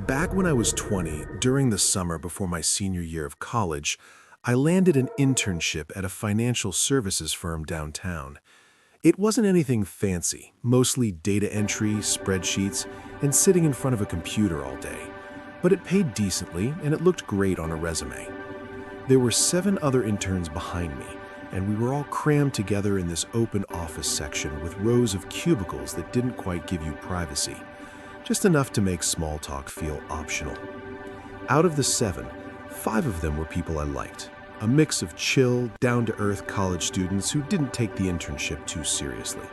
Back when I was 20, during the summer before my senior year of college, I landed an internship at a financial services firm downtown. It wasn't anything fancy, mostly data entry, spreadsheets, and sitting in front of a computer all day. But it paid decently, and it looked great on a resume. There were 7 other interns behind me, and we were all crammed together in this open office section with rows of cubicles that didn't quite give you privacy, just enough to make small talk feel optional. Out of the 7, 5 of them were people I liked, a mix of chill, down-to-earth college students who didn't take the internship too seriously.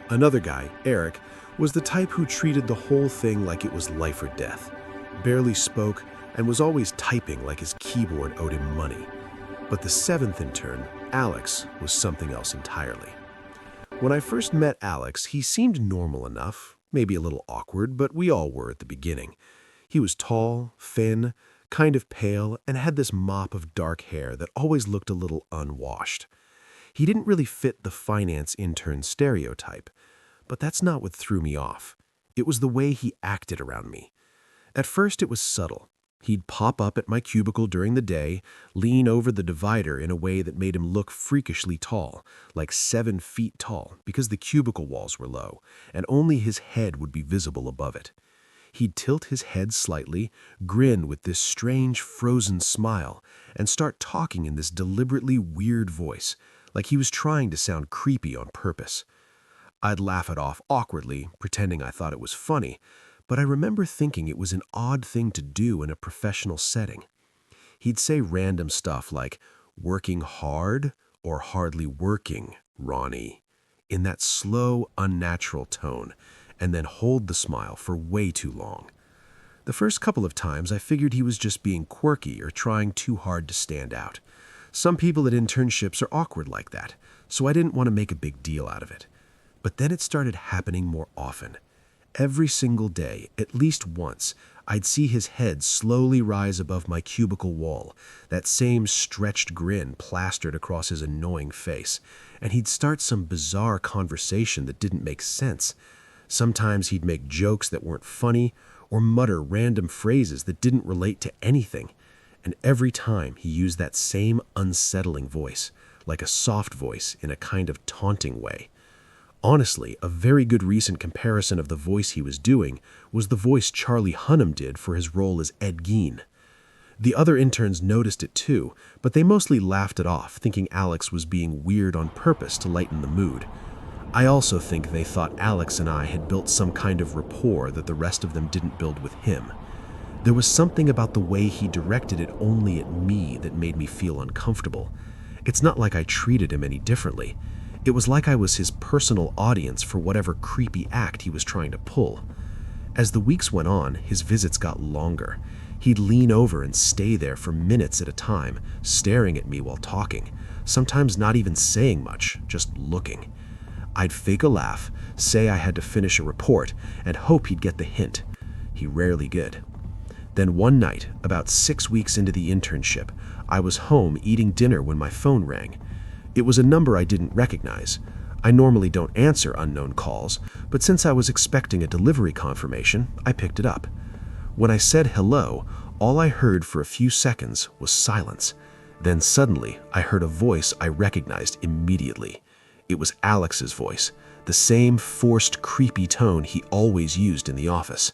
Another guy, Eric, was the type who treated the whole thing like it was life or death, barely spoke, and was always typing like his keyboard owed him money. But the 7th intern, Alex, was something else entirely. When I first met Alex, he seemed normal enough, maybe a little awkward, but we all were at the beginning. He was tall, thin, kind of pale, and had this mop of dark hair that always looked a little unwashed. He didn't really fit the finance intern stereotype, but that's not what threw me off. It was the way he acted around me. At first, it was subtle. He'd pop up at my cubicle during the day, lean over the divider in a way that made him look freakishly tall, like 7 feet tall, because the cubicle walls were low, and only his head would be visible above it. He'd tilt his head slightly, grin with this strange frozen smile, and start talking in this deliberately weird voice, like he was trying to sound creepy on purpose. I'd laugh it off awkwardly, pretending I thought it was funny, but I remember thinking it was an odd thing to do in a professional setting. He'd say random stuff like, "Working hard" or "hardly working, Ronnie," in that slow, unnatural tone, and then hold the smile for way too long. The first couple of times I figured he was just being quirky or trying too hard to stand out. Some people at internships are awkward like that, so I didn't want to make a big deal out of it. But then it started happening more often. Every single day, at least once, I'd see his head slowly rise above my cubicle wall, that same stretched grin plastered across his annoying face, and he'd start some bizarre conversation that didn't make sense. Sometimes he'd make jokes that weren't funny, or mutter random phrases that didn't relate to anything. And every time he used that same unsettling voice, like a soft voice in a kind of taunting way. Honestly, a very good recent comparison of the voice he was doing was the voice Charlie Hunnam did for his role as Ed Gein. The other interns noticed it too, but they mostly laughed it off, thinking Alex was being weird on purpose to lighten the mood. I also think they thought Alex and I had built some kind of rapport that the rest of them didn't build with him. There was something about the way he directed it only at me that made me feel uncomfortable. It's not like I treated him any differently. It was like I was his personal audience for whatever creepy act he was trying to pull. As the weeks went on, his visits got longer. He'd lean over and stay there for minutes at a time, staring at me while talking, sometimes not even saying much, just looking. I'd fake a laugh, say I had to finish a report, and hope he'd get the hint. He rarely did. Then one night, about 6 weeks into the internship, I was home eating dinner when my phone rang. It was a number I didn't recognize. I normally don't answer unknown calls, but since I was expecting a delivery confirmation, I picked it up. When I said hello, all I heard for a few seconds was silence. Then suddenly, I heard a voice I recognized immediately. It was Alex's voice, the same forced, creepy tone he always used in the office.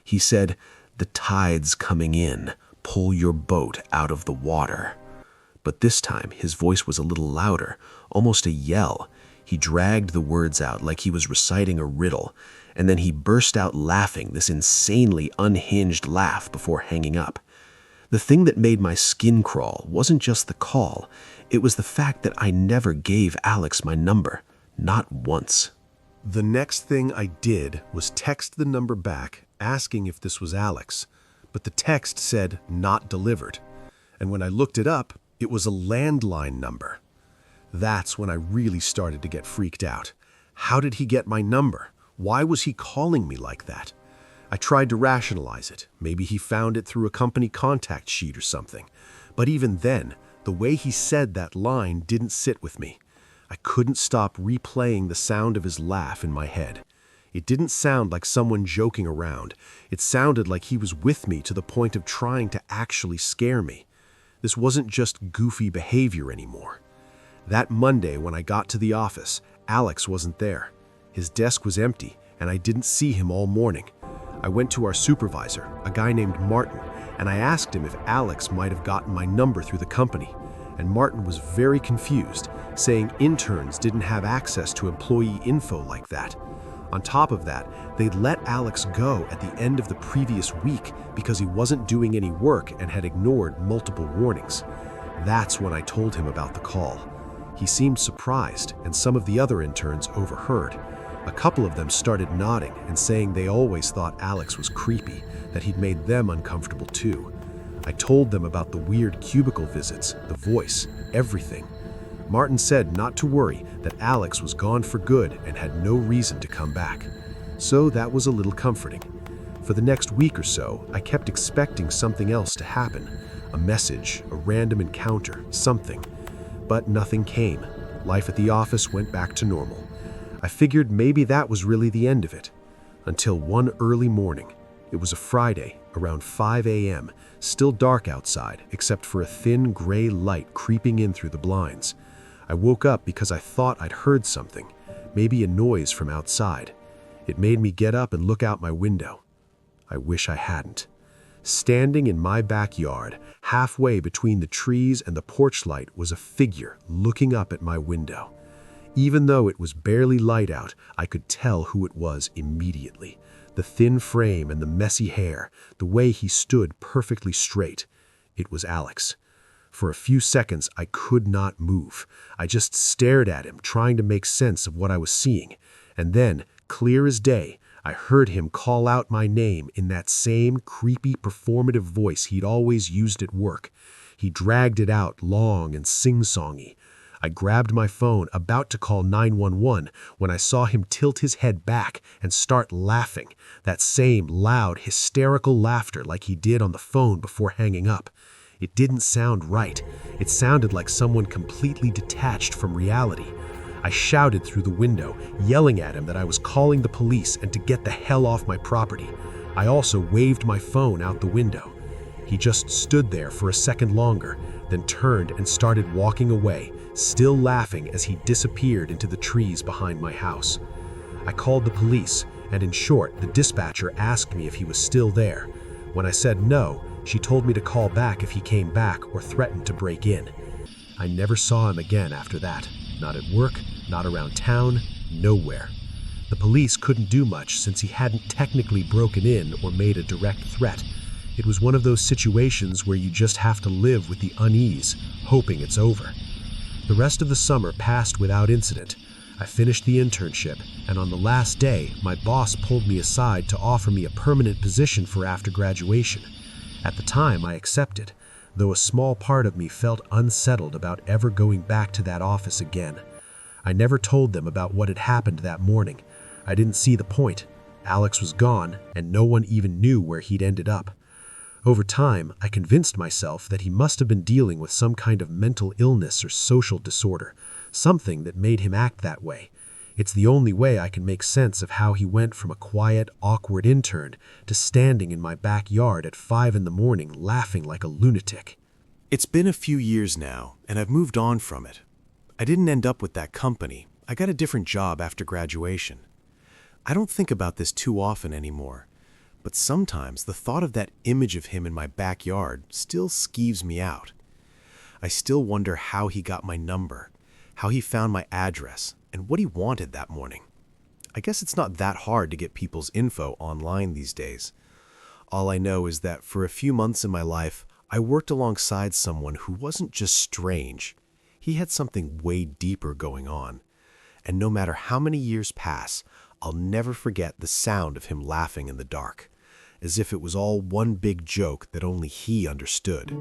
He said, "The tide's coming in. Pull your boat out of the water." But this time, his voice was a little louder, almost a yell. He dragged the words out like he was reciting a riddle, and then he burst out laughing, this insanely unhinged laugh before hanging up. The thing that made my skin crawl wasn't just the call, it was the fact that I never gave Alex my number, not once. The next thing I did was text the number back, asking if this was Alex, but the text said not delivered. And when I looked it up, it was a landline number. That's when I really started to get freaked out. How did he get my number? Why was he calling me like that? I tried to rationalize it. Maybe he found it through a company contact sheet or something. But even then, the way he said that line didn't sit with me. I couldn't stop replaying the sound of his laugh in my head. It didn't sound like someone joking around. It sounded like he was with me to the point of trying to actually scare me. This wasn't just goofy behavior anymore. That Monday when I got to the office, Alex wasn't there. His desk was empty, and I didn't see him all morning. I went to our supervisor, a guy named Martin, and I asked him if Alex might have gotten my number through the company. And Martin was very confused, saying interns didn't have access to employee info like that. On top of that, they'd let Alex go at the end of the previous week because he wasn't doing any work and had ignored multiple warnings. That's when I told him about the call. He seemed surprised, and some of the other interns overheard. A couple of them started nodding and saying they always thought Alex was creepy, that he'd made them uncomfortable too. I told them about the weird cubicle visits, the voice, everything. Martin said not to worry, that Alex was gone for good and had no reason to come back. So that was a little comforting. For the next week or so, I kept expecting something else to happen. A message, a random encounter, something. But nothing came. Life at the office went back to normal. I figured maybe that was really the end of it. Until one early morning. It was a Friday, around 5 a.m., still dark outside, except for a thin gray light creeping in through the blinds. I woke up because I thought I'd heard something, maybe a noise from outside. It made me get up and look out my window. I wish I hadn't. Standing in my backyard, halfway between the trees and the porch light, was a figure looking up at my window. Even though it was barely light out, I could tell who it was immediately. The thin frame and the messy hair, the way he stood perfectly straight. It was Alex. For a few seconds, I could not move. I just stared at him, trying to make sense of what I was seeing. And then, clear as day, I heard him call out my name in that same creepy, performative voice he'd always used at work. He dragged it out long and sing-songy. I grabbed my phone, about to call 911, when I saw him tilt his head back and start laughing, that same loud, hysterical laughter like he did on the phone before hanging up. It didn't sound right. It sounded like someone completely detached from reality. I shouted through the window, yelling at him that I was calling the police and to get the hell off my property. I also waved my phone out the window. He just stood there for a second longer, then turned and started walking away, still laughing as he disappeared into the trees behind my house. I called the police, and in short, the dispatcher asked me if he was still there. When I said no, she told me to call back if he came back or threatened to break in. I never saw him again after that. Not at work, not around town, nowhere. The police couldn't do much since he hadn't technically broken in or made a direct threat. It was one of those situations where you just have to live with the unease, hoping it's over. The rest of the summer passed without incident. I finished the internship, and on the last day, my boss pulled me aside to offer me a permanent position for after graduation. At the time, I accepted, though a small part of me felt unsettled about ever going back to that office again. I never told them about what had happened that morning. I didn't see the point. Alex was gone, and no one even knew where he'd ended up. Over time, I convinced myself that he must have been dealing with some kind of mental illness or social disorder, something that made him act that way. It's the only way I can make sense of how he went from a quiet, awkward intern to standing in my backyard at 5 in the morning laughing like a lunatic. It's been a few years now, and I've moved on from it. I didn't end up with that company. I got a different job after graduation. I don't think about this too often anymore, but sometimes the thought of that image of him in my backyard still skeeves me out. I still wonder how he got my number, how he found my address, and what he wanted that morning. I guess it's not that hard to get people's info online these days. All I know is that for a few months in my life, I worked alongside someone who wasn't just strange. He had something way deeper going on. And no matter how many years pass, I'll never forget the sound of him laughing in the dark, as if it was all one big joke that only he understood.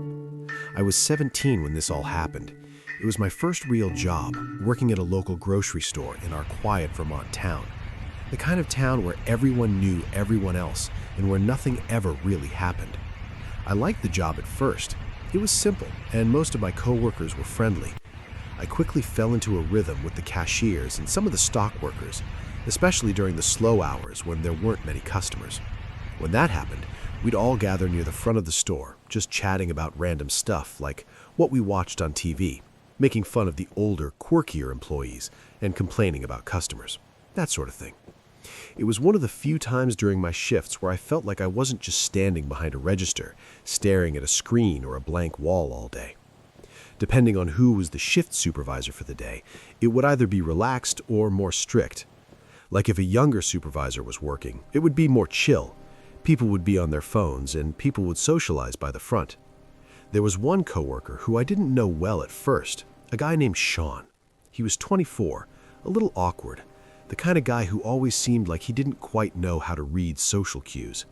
I was 17 when this all happened. It was my first real job, working at a local grocery store in our quiet Vermont town. The kind of town where everyone knew everyone else and where nothing ever really happened. I liked the job at first. It was simple, and most of my coworkers were friendly. I quickly fell into a rhythm with the cashiers and some of the stock workers. especially during the slow hours when there weren't many customers. When that happened, we'd all gather near the front of the store, just chatting about random stuff like what we watched on TV, making fun of the older, quirkier employees, and complaining about customers. That sort of thing. It was one of the few times during my shifts where I felt like I wasn't just standing behind a register, staring at a screen or a blank wall all day. Depending on who was the shift supervisor for the day, it would either be relaxed or more strict. Like if a younger supervisor was working, it would be more chill. People would be on their phones and people would socialize by the front. There was one coworker who I didn't know well at first, a guy named Sean. He was 24, a little awkward, the kind of guy who always seemed like he didn't quite know how to read social cues.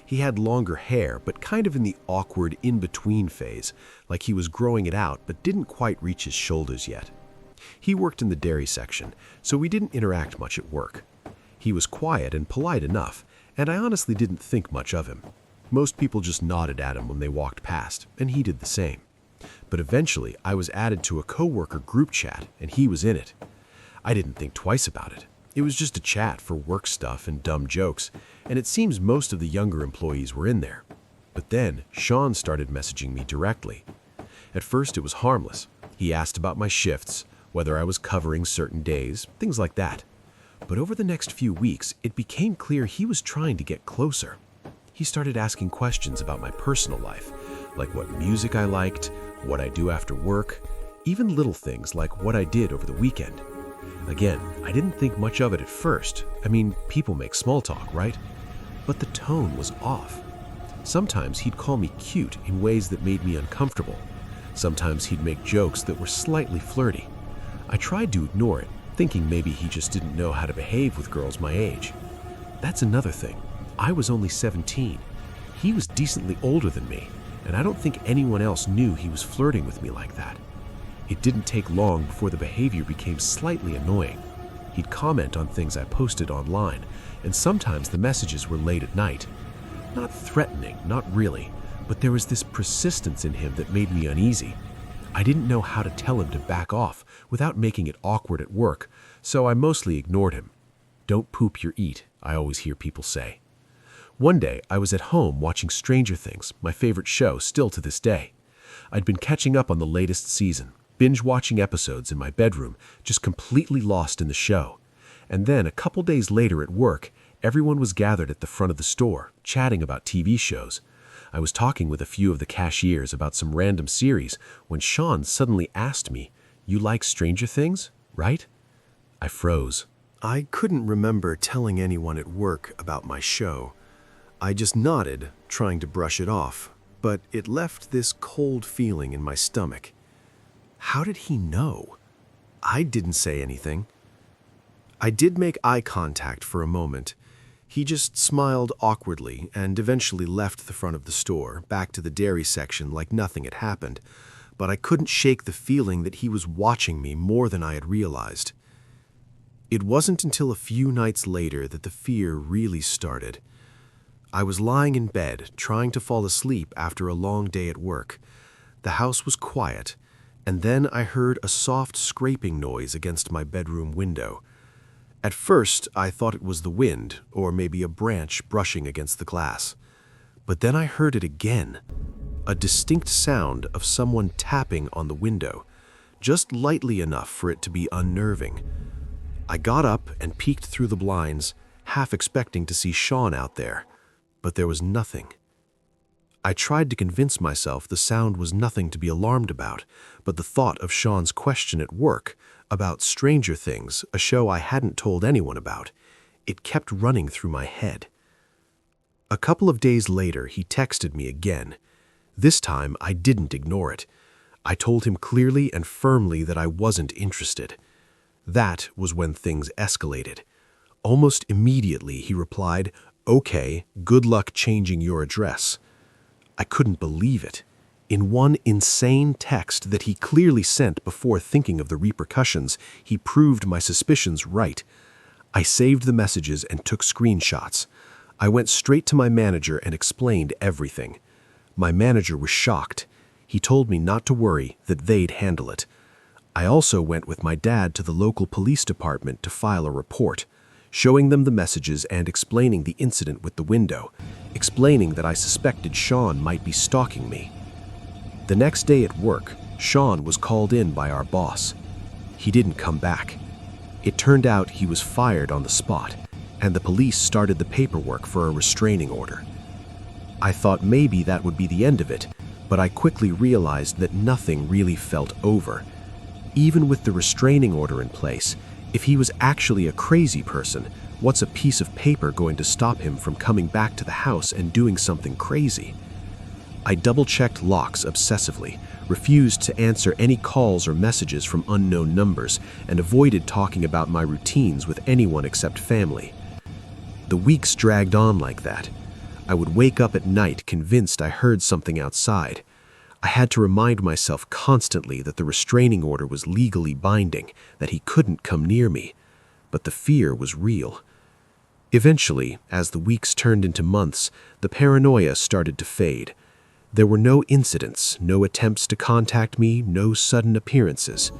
He had longer hair, but kind of in the awkward in-between phase, like he was growing it out but didn't quite reach his shoulders yet. He worked in the dairy section, so we didn't interact much at work. He was quiet and polite enough, and I honestly didn't think much of him. Most people just nodded at him when they walked past, and he did the same. But eventually, I was added to a coworker group chat, and he was in it. I didn't think twice about it. It was just a chat for work stuff and dumb jokes, and it seems most of the younger employees were in there. But then, Sean started messaging me directly. At first, it was harmless. He asked about my shifts, whether I was covering certain days, things like that. But over the next few weeks, it became clear he was trying to get closer. He started asking questions about my personal life, like what music I liked, what I do after work, even little things like what I did over the weekend. Again, I didn't think much of it at first. I mean, people make small talk, right? But the tone was off. Sometimes he'd call me cute in ways that made me uncomfortable. Sometimes he'd make jokes that were slightly flirty. I tried to ignore it, thinking maybe he just didn't know how to behave with girls my age. That's another thing. I was only 17. He was decently older than me, and I don't think anyone else knew he was flirting with me like that. It didn't take long before the behavior became slightly annoying. He'd comment on things I posted online, and sometimes the messages were late at night. Not threatening, not really, but there was this persistence in him that made me uneasy. I didn't know how to tell him to back off without making it awkward at work, so I mostly ignored him. Don't poop your eat, I always hear people say. One day, I was at home watching Stranger Things, my favorite show still to this day. I'd been catching up on the latest season, binge-watching episodes in my bedroom, just completely lost in the show. And then, a couple days later at work, everyone was gathered at the front of the store, chatting about TV shows. I was talking with a few of the cashiers about some random series when Sean suddenly asked me, "You like Stranger Things, right?" I froze. I couldn't remember telling anyone at work about my show. I just nodded, trying to brush it off, but it left this cold feeling in my stomach. How did he know? I didn't say anything. I did make eye contact for a moment. He just smiled awkwardly and eventually left the front of the store, back to the dairy section like nothing had happened, but I couldn't shake the feeling that he was watching me more than I had realized. It wasn't until a few nights later that the fear really started. I was lying in bed, trying to fall asleep after a long day at work. The house was quiet, and then I heard a soft scraping noise against my bedroom window. At first, I thought it was the wind, or maybe a branch brushing against the glass. But then I heard it again, a distinct sound of someone tapping on the window, just lightly enough for it to be unnerving. I got up and peeked through the blinds, half expecting to see Sean out there, but there was nothing. I tried to convince myself the sound was nothing to be alarmed about, but the thought of Sean's question at work about Stranger Things, a show I hadn't told anyone about, it kept running through my head. A couple of days later, he texted me again. This time, I didn't ignore it. I told him clearly and firmly that I wasn't interested. That was when things escalated. Almost immediately, he replied, "Okay, good luck changing your address." I couldn't believe it. In one insane text that he clearly sent before thinking of the repercussions, he proved my suspicions right. I saved the messages and took screenshots. I went straight to my manager and explained everything. My manager was shocked. He told me not to worry, that they'd handle it. I also went with my dad to the local police department to file a report. showing them the messages and explaining the incident with the window, explaining that I suspected Sean might be stalking me. The next day at work, Sean was called in by our boss. He didn't come back. It turned out he was fired on the spot, and the police started the paperwork for a restraining order. I thought maybe that would be the end of it, but I quickly realized that nothing really felt over. Even with the restraining order in place, if he was actually a crazy person, what's a piece of paper going to stop him from coming back to the house and doing something crazy? I double-checked locks obsessively, refused to answer any calls or messages from unknown numbers, and avoided talking about my routines with anyone except family. The weeks dragged on like that. I would wake up at night convinced I heard something outside. I had to remind myself constantly that the restraining order was legally binding, that he couldn't come near me. But the fear was real. Eventually, as the weeks turned into months, the paranoia started to fade. There were no incidents, no attempts to contact me, no sudden appearances.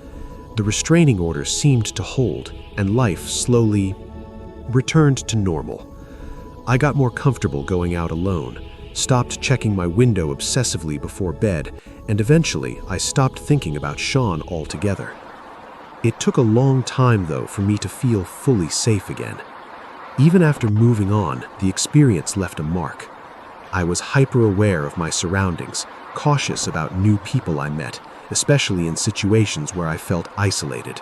The restraining order seemed to hold, and life slowly returned to normal. I got more comfortable going out alone, stopped checking my window obsessively before bed, and eventually I stopped thinking about Sean altogether. It took a long time, though, for me to feel fully safe again. Even after moving on, the experience left a mark. I was hyper-aware of my surroundings, cautious about new people I met, especially in situations where I felt isolated.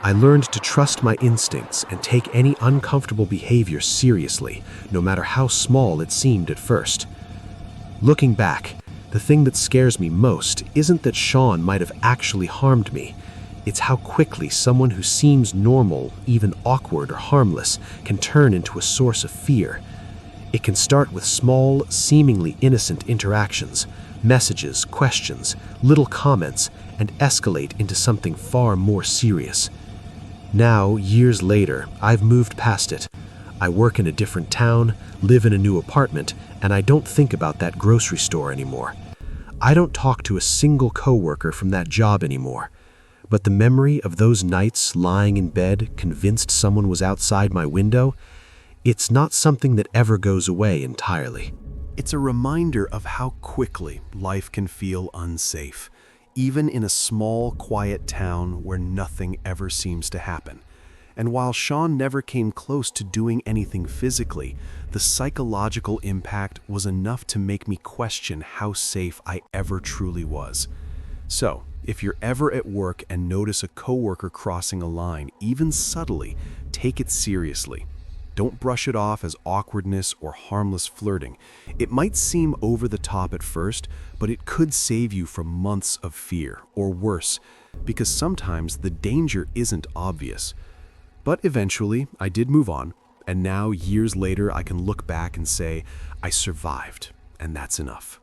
I learned to trust my instincts and take any uncomfortable behavior seriously, no matter how small it seemed at first. Looking back, the thing that scares me most isn't that Sean might have actually harmed me. It's how quickly someone who seems normal, even awkward or harmless, can turn into a source of fear. It can start with small, seemingly innocent interactions, messages, questions, little comments, and escalate into something far more serious. Now, years later, I've moved past it. I work in a different town, live in a new apartment, and I don't think about that grocery store anymore. I don't talk to a single coworker from that job anymore. But the memory of those nights lying in bed, convinced someone was outside my window, it's not something that ever goes away entirely. It's a reminder of how quickly life can feel unsafe, even in a small, quiet town where nothing ever seems to happen. And while Sean never came close to doing anything physically, the psychological impact was enough to make me question how safe I ever truly was. So, if you're ever at work and notice a coworker crossing a line, even subtly, take it seriously. Don't brush it off as awkwardness or harmless flirting. It might seem over the top at first, but it could save you from months of fear, or worse, because sometimes the danger isn't obvious. But eventually, I did move on, and now, years later, I can look back and say, I survived, and that's enough.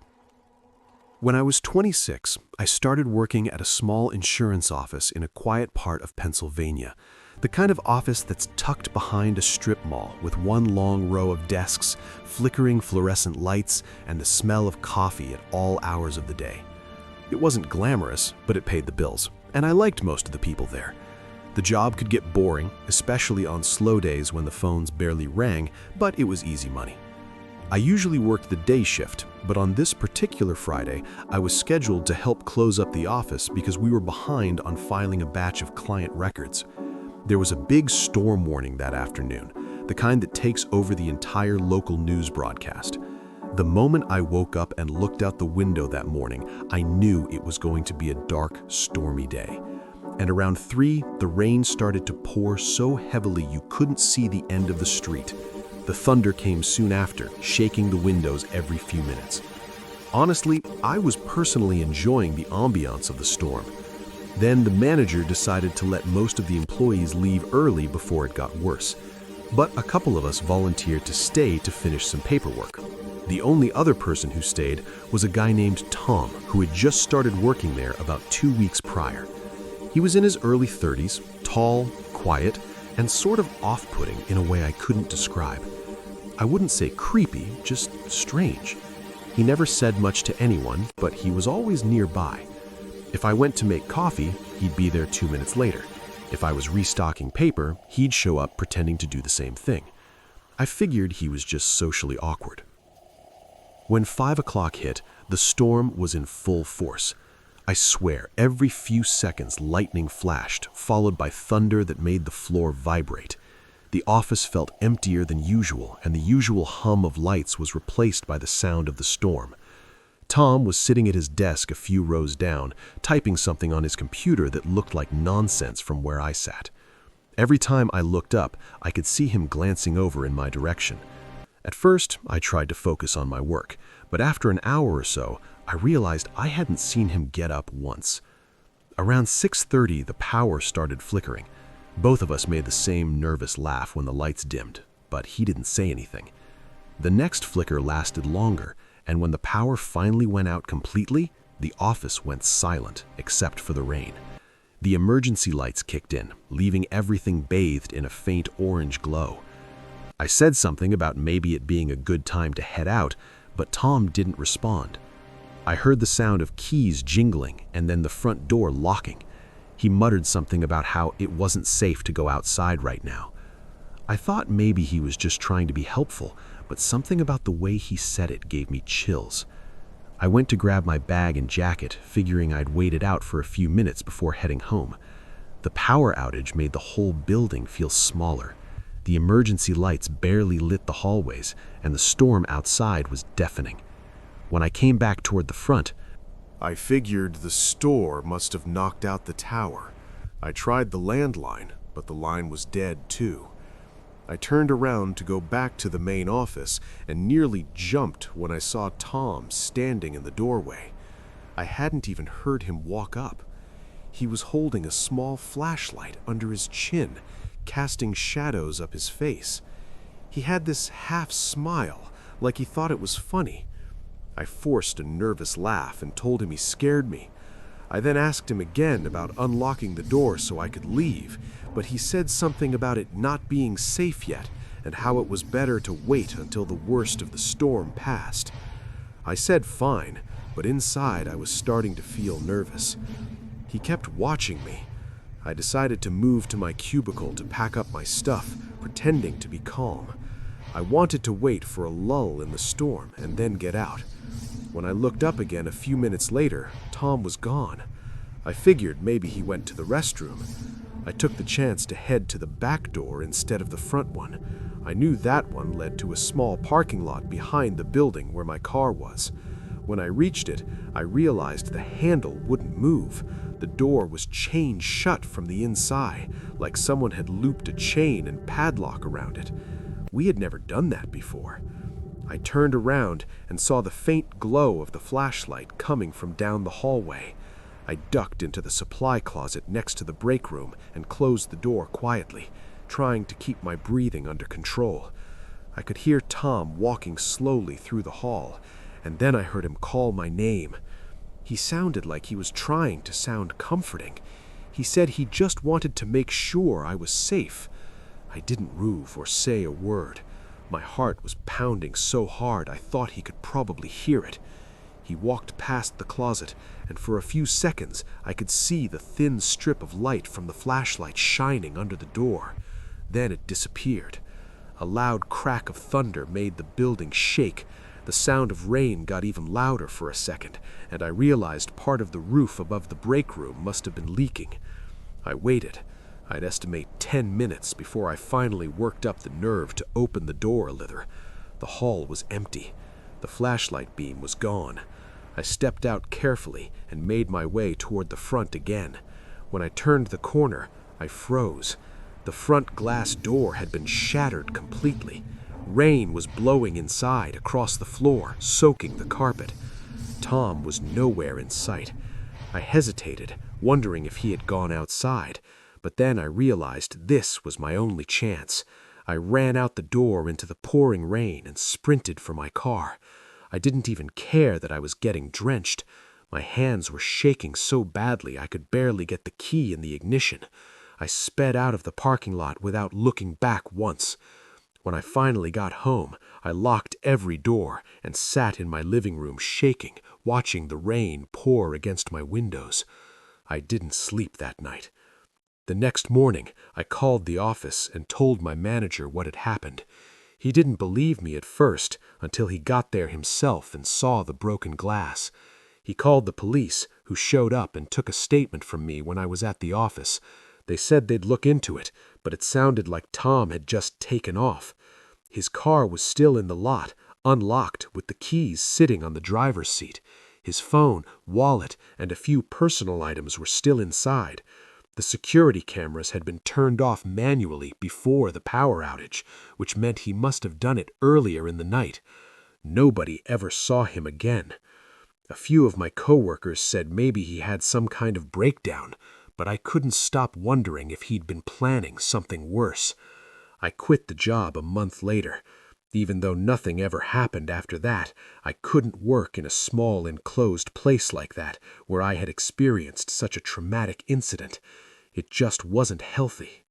When I was 26, I started working at a small insurance office in a quiet part of Pennsylvania. The kind of office that's tucked behind a strip mall with one long row of desks, flickering fluorescent lights, and the smell of coffee at all hours of the day. It wasn't glamorous, but it paid the bills, and I liked most of the people there. The job could get boring, especially on slow days when the phones barely rang, but it was easy money. I usually worked the day shift, but on this particular Friday, I was scheduled to help close up the office because we were behind on filing a batch of client records. There was a big storm warning that afternoon, the kind that takes over the entire local news broadcast. The moment I woke up and looked out the window that morning, I knew it was going to be a dark, stormy day. And around 3, the rain started to pour so heavily you couldn't see the end of the street. The thunder came soon after, shaking the windows every few minutes. Honestly, I was personally enjoying the ambiance of the storm. Then the manager decided to let most of the employees leave early before it got worse. But a couple of us volunteered to stay to finish some paperwork. The only other person who stayed was a guy named Tom, who had just started working there about 2 weeks prior. He was in his early 30s, tall, quiet, and sort of off-putting in a way I couldn't describe. I wouldn't say creepy, just strange. He never said much to anyone, but he was always nearby. If I went to make coffee, he'd be there 2 minutes later. If I was restocking paper, he'd show up pretending to do the same thing. I figured he was just socially awkward. When 5 o'clock hit, the storm was in full force. I swear, every few seconds lightning flashed, followed by thunder that made the floor vibrate. The office felt emptier than usual, and the usual hum of lights was replaced by the sound of the storm. Tom was sitting at his desk a few rows down, typing something on his computer that looked like nonsense from where I sat. Every time I looked up, I could see him glancing over in my direction. At first, I tried to focus on my work, but after an hour or so, I realized I hadn't seen him get up once. Around 6:30, the power started flickering. Both of us made the same nervous laugh when the lights dimmed, but he didn't say anything. The next flicker lasted longer, and when the power finally went out completely, the office went silent, except for the rain. The emergency lights kicked in, leaving everything bathed in a faint orange glow. I said something about maybe it being a good time to head out, but Tom didn't respond. I heard the sound of keys jingling and then the front door locking. He muttered something about how it wasn't safe to go outside right now. I thought maybe he was just trying to be helpful, but something about the way he said it gave me chills. I went to grab my bag and jacket, figuring I'd wait it out for a few minutes before heading home. The power outage made the whole building feel smaller. The emergency lights barely lit the hallways, and the storm outside was deafening. When I came back toward the front, I figured the store must have knocked out the tower. I tried the landline, but the line was dead too. I turned around to go back to the main office and nearly jumped when I saw Tom standing in the doorway. I hadn't even heard him walk up. He was holding a small flashlight under his chin, casting shadows up his face. He had this half smile, like he thought it was funny. I forced a nervous laugh and told him he scared me. I then asked him again about unlocking the door so I could leave, but he said something about it not being safe yet and how it was better to wait until the worst of the storm passed. I said fine, but inside I was starting to feel nervous. He kept watching me. I decided to move to my cubicle to pack up my stuff, pretending to be calm. I wanted to wait for a lull in the storm and then get out. When I looked up again a few minutes later, Tom was gone. I figured maybe he went to the restroom. I took the chance to head to the back door instead of the front one. I knew that one led to a small parking lot behind the building where my car was. When I reached it, I realized the handle wouldn't move. The door was chained shut from the inside, like someone had looped a chain and padlock around it. We had never done that before. I turned around and saw the faint glow of the flashlight coming from down the hallway. I ducked into the supply closet next to the break room and closed the door quietly, trying to keep my breathing under control. I could hear Tom walking slowly through the hall, and then I heard him call my name. He sounded like he was trying to sound comforting. He said he just wanted to make sure I was safe. I didn't move or say a word. My heart was pounding so hard I thought he could probably hear it. He walked past the closet, and for a few seconds I could see the thin strip of light from the flashlight shining under the door. Then it disappeared. A loud crack of thunder made the building shake. The sound of rain got even louder for a second, and I realized part of the roof above the break room must have been leaking. I waited. I'd estimate 10 minutes before I finally worked up the nerve to open the door a little. The hall was empty. The flashlight beam was gone. I stepped out carefully and made my way toward the front again. When I turned the corner, I froze. The front glass door had been shattered completely. Rain was blowing inside, across the floor, soaking the carpet. Tom was nowhere in sight. I hesitated, wondering if he had gone outside. But then I realized this was my only chance. I ran out the door into the pouring rain and sprinted for my car. I didn't even care that I was getting drenched. My hands were shaking so badly I could barely get the key in the ignition. I sped out of the parking lot without looking back once. When I finally got home, I locked every door and sat in my living room shaking, watching the rain pour against my windows. I didn't sleep that night. The next morning, I called the office and told my manager what had happened. He didn't believe me at first until he got there himself and saw the broken glass. He called the police, who showed up and took a statement from me when I was at the office. They said they'd look into it, but it sounded like Tom had just taken off. His car was still in the lot, unlocked, with the keys sitting on the driver's seat. His phone, wallet, and a few personal items were still inside. The security cameras had been turned off manually before the power outage, which meant he must have done it earlier in the night. Nobody ever saw him again. A few of my coworkers said maybe he had some kind of breakdown, but I couldn't stop wondering if he'd been planning something worse. I quit the job a month later. Even though nothing ever happened after that, I couldn't work in a small enclosed place like that, where I had experienced such a traumatic incident. It just wasn't healthy.